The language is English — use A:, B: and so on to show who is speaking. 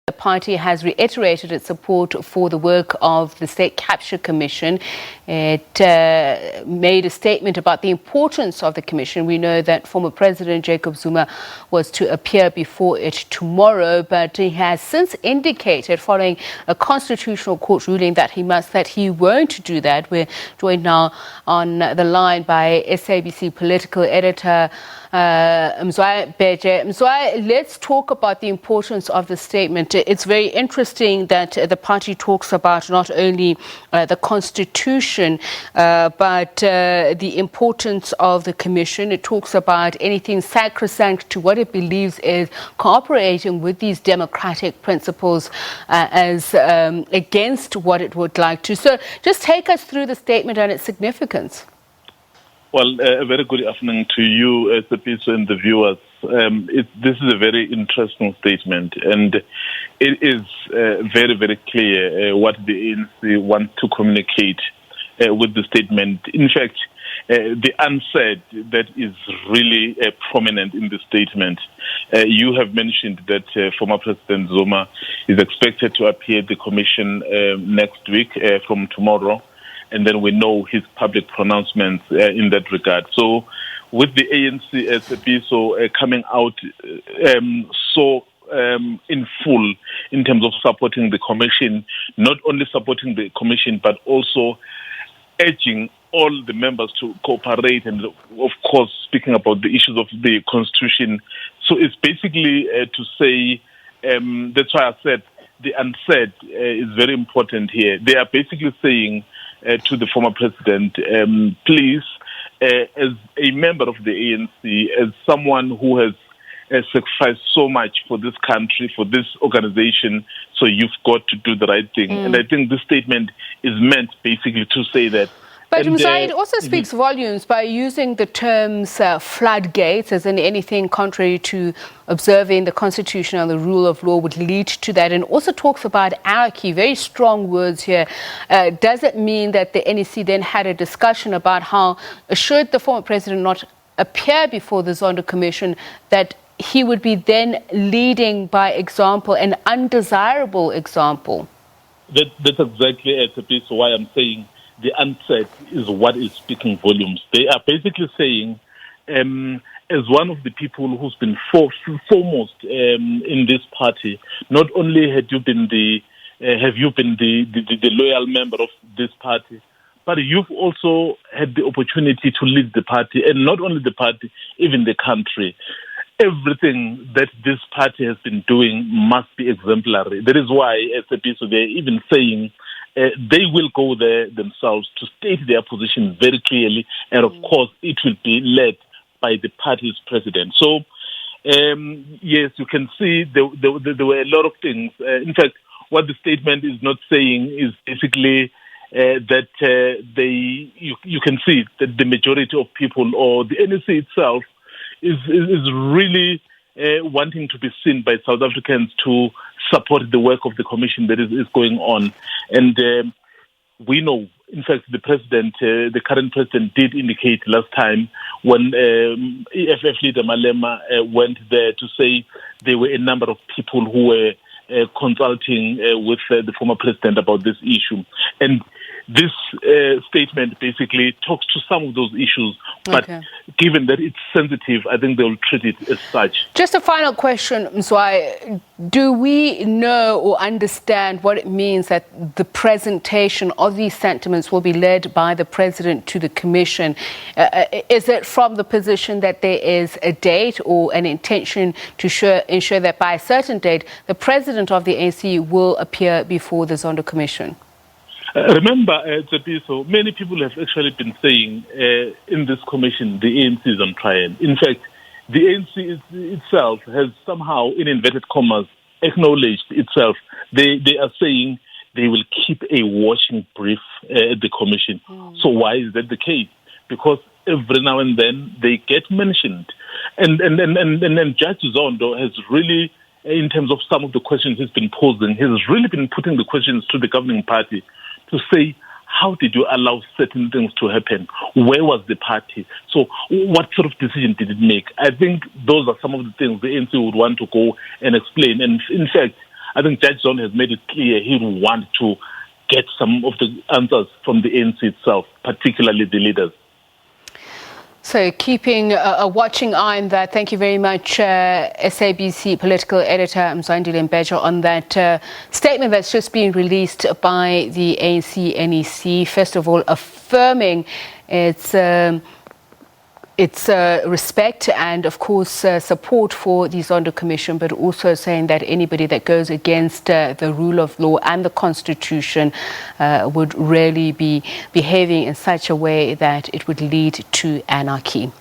A: The party has reiterated its support for the work of the State Capture Commission. It made a statement about the importance of the commission. We know that former President Jacob Zuma was to appear before it tomorrow, but he has since indicated, following a constitutional court ruling, that he won't do that. We're joined now on the line by SABC political editor Mzwai. Mzwai, let's talk about the importance of the statement. It's very interesting that the party talks about not only the constitution, but the importance of the commission. It talks about anything sacrosanct to what it believes is cooperating with these democratic principles as against what it would like to. So just take us through the statement and its significance.
B: Well, a very good afternoon to you, SABC, and the viewers. This is a very interesting statement, and it is very, very clear what the ANC wants to communicate with the statement. In fact, the unsaid that is really prominent in the statement. You have mentioned that former President Zuma is expected to appear at the commission next week from tomorrow. And then we know his public pronouncements in that regard. So with the ANC SABC coming out in full in terms of supporting the commission, not only supporting the commission, but also urging all the members to cooperate and, of course, speaking about the issues of the constitution. So it's basically to say, that's why I said the unsaid is very important here. They are basically saying, to the former president, please, as a member of the ANC, as someone who has sacrificed so much for this country, for this organization, so you've got to do the right thing. And I think this statement is meant basically to say that.
A: But Mzwai, it also speaks volumes by using the terms floodgates, as in anything contrary to observing the constitution and the rule of law would lead to that, and also talks about anarchy, very strong words here. Does it mean that the NEC then had a discussion about how, should the former president not appear before the Zondo Commission, that he would be then leading by example, an undesirable example?
B: That's exactly it. Why I'm saying the unsaid is what is speaking volumes. They are basically saying, as one of the people who's been foremost in this party, not only have you been the loyal member of this party, but you've also had the opportunity to lead the party, and not only the party, even the country. Everything that this party has been doing must be exemplary. That is why, SABC, they're even saying they will go there themselves to state their position very clearly, and of course it will be led by the party's president. So, yes, you can see there were a lot of things. In fact, what the statement is not saying is basically that you can see that the majority of people, or the NEC itself, is really wanting to be seen by South Africans to support the work of the commission that is going on. And we know, in fact, the president, the current president, did indicate last time when EFF leader Malema went there to say there were a number of people who were consulting with the former president about this issue. And this statement basically talks to some of those issues, but given that it's sensitive, I think they'll treat it as such.
A: Just a final question, Mzwai. Do we know or understand what it means that the presentation of these sentiments will be led by the president to the commission? Is it from the position that there is a date or an intention to ensure that by a certain date, the president of the ANC will appear before the Zondo Commission?
B: Remember, so many people have actually been saying in this commission the ANC is on trial. In fact, the ANC itself has somehow, in inverted commas, acknowledged itself. They are saying they will keep a watching brief at the commission. So why is that the case? Because every now and then they get mentioned. And then Judge Zondo has really, in terms of some of the questions he's been posing, he's really been putting the questions to the governing party to say, how did you allow certain things to happen? Where was the party? So what sort of decision did it make? I think those are some of the things the ANC would want to go and explain. And in fact, I think Judge Zondo has made it clear he will want to get some of the answers from the ANC itself, particularly the leaders.
A: So keeping a watching eye on that. Thank you very much, SABC political editor Mzwai on that statement that's just been released by the ANC NEC. First of all, affirming its respect and, of course, support for the Zondo Commission, but also saying that anybody that goes against the rule of law and the Constitution would really be behaving in such a way that it would lead to anarchy.